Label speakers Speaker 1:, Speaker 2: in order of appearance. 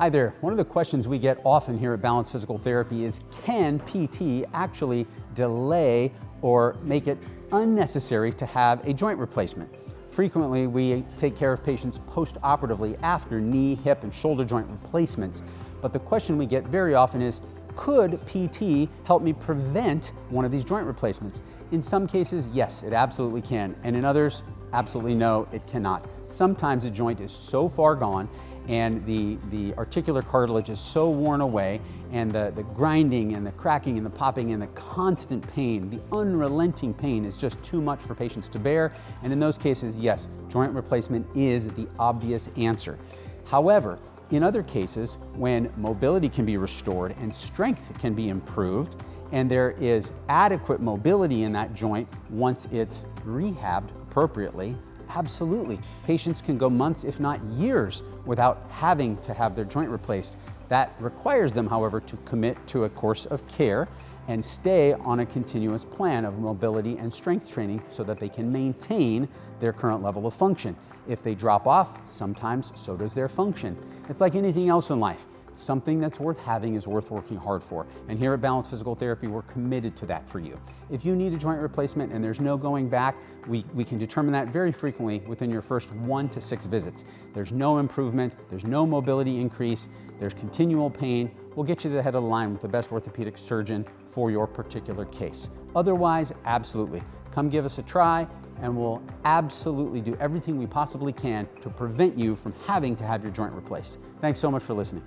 Speaker 1: Hi there. One of the questions we get often here at Balance Physical Therapy is, can PT actually delay or make it unnecessary to have a joint replacement? Frequently, we take care of patients post-operatively after knee, hip, and shoulder joint replacements. But the question we get very often is, could PT help me prevent one of these joint replacements? In some cases, yes, it absolutely can. And in others, absolutely no, it cannot. Sometimes a joint is so far gone and the articular cartilage is so worn away, and the grinding and the cracking and the popping and the constant pain, the unrelenting pain, is just too much for patients to bear. And in those cases, yes, joint replacement is the obvious answer. However, in other cases, when mobility can be restored and strength can be improved, and there is adequate mobility in that joint once it's rehabbed appropriately, absolutely. Patients can go months, if not years, without having to have their joint replaced. That requires them, however, to commit to a course of care and stay on a continuous plan of mobility and strength training so that they can maintain their current level of function. If they drop off, sometimes so does their function. It's like anything else in life. Something that's worth having is worth working hard for. And here at Balance Physical Therapy, we're committed to that for you. If you need a joint replacement and there's no going back, we can determine that very frequently within your first 1 to 6 visits. There's no improvement, there's no mobility increase, there's continual pain. We'll get you to the head of the line with the best orthopedic surgeon for your particular case. Otherwise, absolutely. Come give us a try, and we'll absolutely do everything we possibly can to prevent you from having to have your joint replaced. Thanks so much for listening.